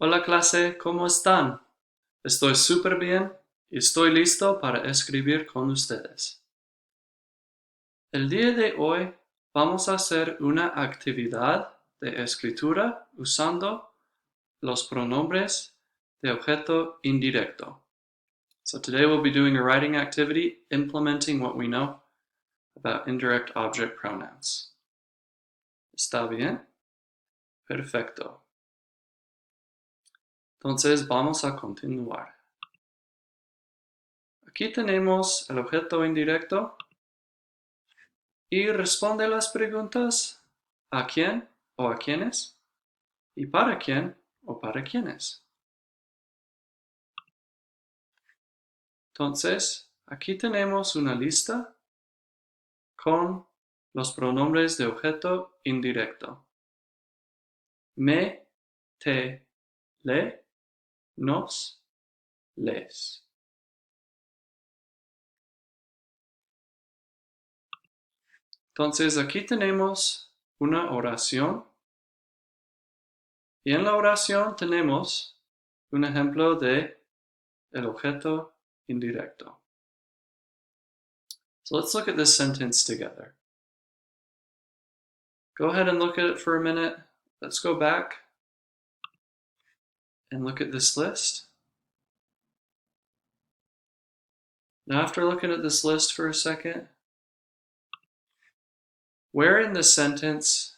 Hola clase, ¿cómo están? Estoy súper bien y estoy listo para escribir con ustedes. El día de hoy vamos a hacer una actividad de escritura usando los pronombres de objeto indirecto. So today we'll be doing a writing activity implementing what we know about indirect object pronouns. ¿Está bien? Perfecto. Entonces vamos a continuar. Aquí tenemos el objeto indirecto y responde las preguntas ¿a quién o a quiénes? ¿Y para quién o para quiénes? Entonces, aquí tenemos una lista con los pronombres de objeto indirecto. Me, te, le, nos, les. Entonces, aquí tenemos una oración y en la oración tenemos un ejemplo de el objeto indirecto. So let's look at this sentence together. Go ahead and look at it for a minute. Let's go back and look at this list. Now, after looking at this list for a second, where in the sentence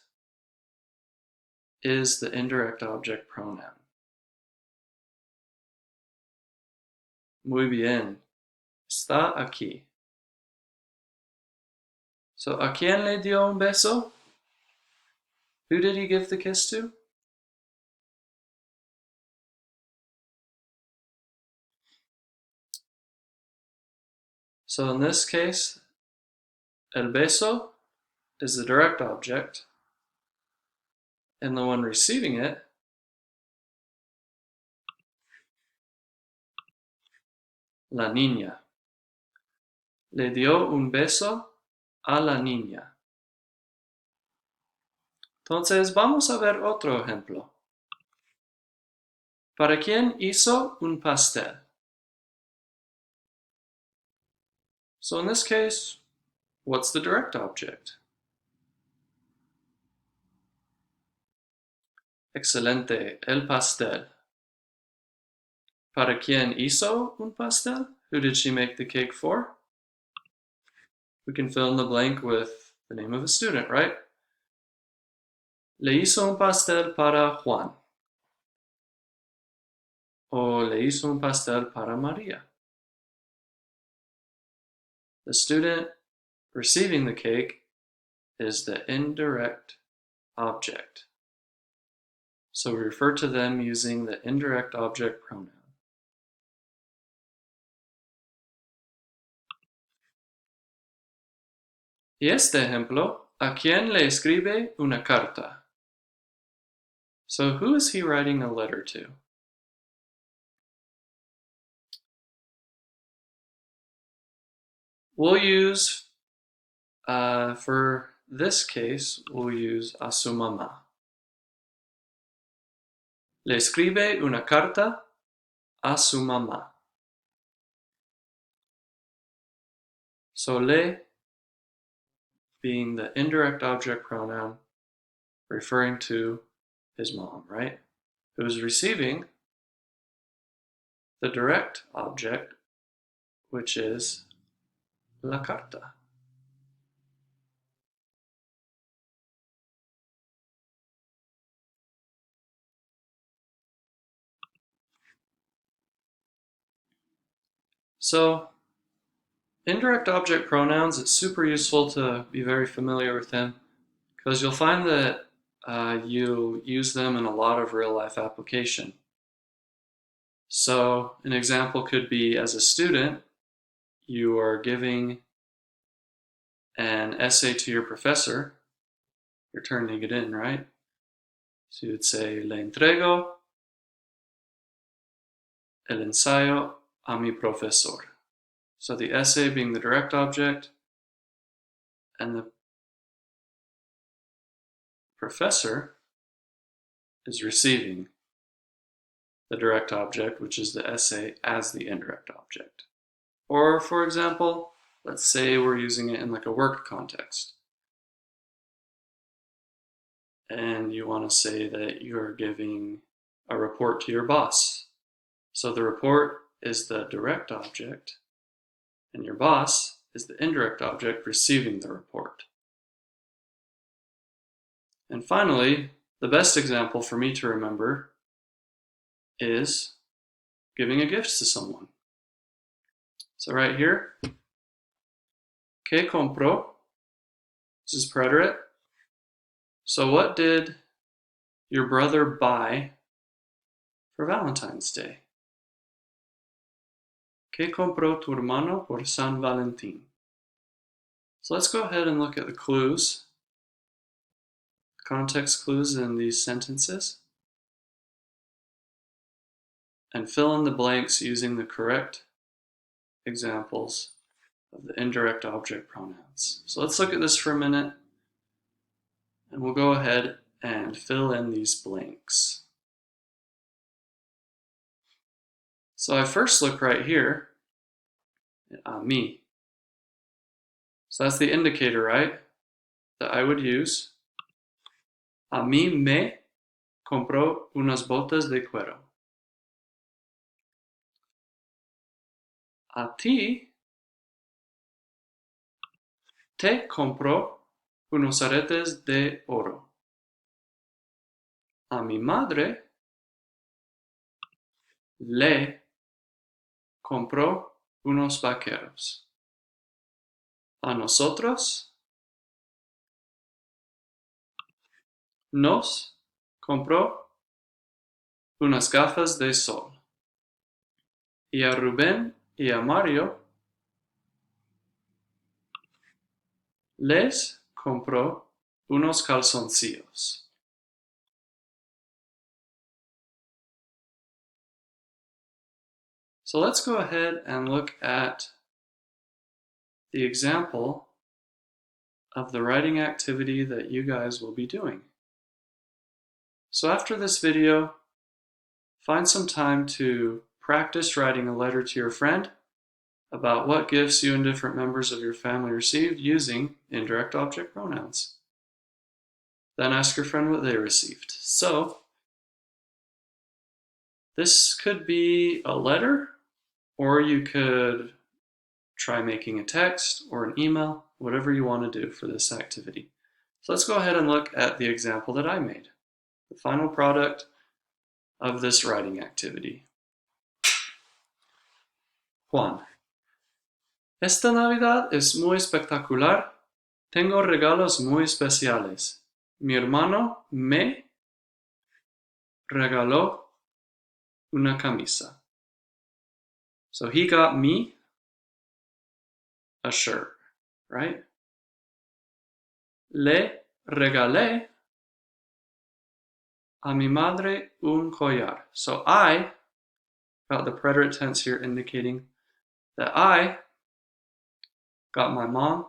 is the indirect object pronoun? Muy bien. Está aquí. So, ¿a quién le dio un beso? Who did he give the kiss to? So in this case, el beso is the direct object, and the one receiving it la niña. Le dio un beso a la niña. Entonces vamos a ver otro ejemplo. ¿Para quién hizo un pastel? So in this case, what's the direct object? Excelente, el pastel. ¿Para quién hizo un pastel? Who did she make the cake for? We can fill in the blank with the name of a student, right? Le hizo un pastel para Juan. O le hizo un pastel para María. The student receiving the cake is the indirect object. So we refer to them using the indirect object pronoun. Y este ejemplo, ¿a quién le escribe una carta? So who is he writing a letter to? We'll use, for this case, we'll use a su mamá. Le escribe una carta a su mamá. So le being the indirect object pronoun referring to his mom, right? Who's receiving the direct object, which is la carta. So indirect object pronouns, it's super useful to be very familiar with them because you'll find that you use them in a lot of real life application. So an example could be as a student, you are giving an essay to your professor, you're turning it in, right? So you would say, le entrego el ensayo a mi profesor. So the essay being the direct object and the professor is receiving the direct object, which is the essay, as the indirect object. Or, for example, let's say we're using it in like a work context. And you want to say that you're giving a report to your boss. So the report is the direct object, and your boss is the indirect object receiving the report. And finally, the best example for me to remember is giving a gift to someone. So right here, ¿qué compró? This is preterite. So what did your brother buy for Valentine's Day? ¿Qué compró tu hermano por San Valentín? So let's go ahead and look at the clues, context clues in these sentences, and fill in the blanks using the correct examples of the indirect object pronouns. So let's look at this for a minute, and we'll go ahead and fill in these blanks. So I first look right here at me. So that's the indicator, right, that I would use. A mí me compró unas botas de cuero. A ti te compró unos aretes de oro. A mi madre le compró unos vaqueros. A nosotros nos compró unas gafas de sol. Y a Rubén y a Mario les compró unos calzoncillos. So let's go ahead and look at the example of the writing activity that you guys will be doing. So after this video, find some time to practice writing a letter to your friend about what gifts you and different members of your family received using indirect object pronouns. Then ask your friend what they received. So this could be a letter, or you could try making a text or an email, whatever you want to do for this activity. So let's go ahead and look at the example that I made, the final product of this writing activity. Juan. Esta Navidad es muy espectacular. Tengo regalos muy especiales. Mi hermano me regaló una camisa. So he got me a shirt, right? Le regalé a mi madre un collar. So I got the preterite tense here indicating that I got my mom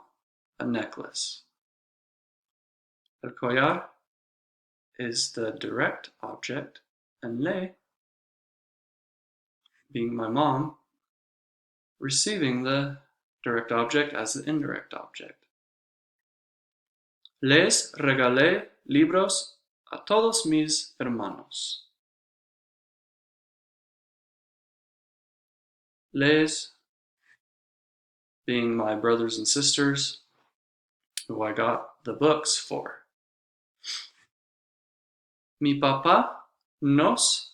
a necklace. El collar is the direct object, and le being my mom, receiving the direct object as the indirect object. Les regalé libros a todos mis hermanos. Les being my brothers and sisters, who I got the books for. Mi papá nos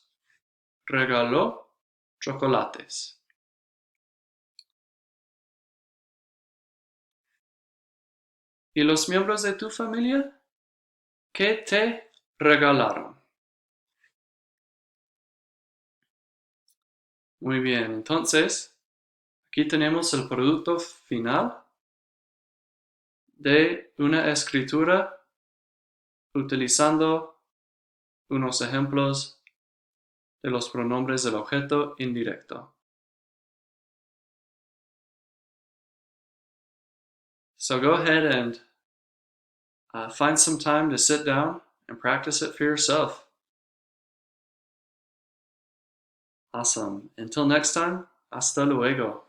regaló chocolates. ¿Y los miembros de tu familia? ¿Qué te regalaron? Muy bien, entonces, aquí tenemos el producto final de una escritura utilizando unos ejemplos de los pronombres del objeto indirecto. So go ahead and find some time to sit down and practice it for yourself. Awesome. Until next time, hasta luego.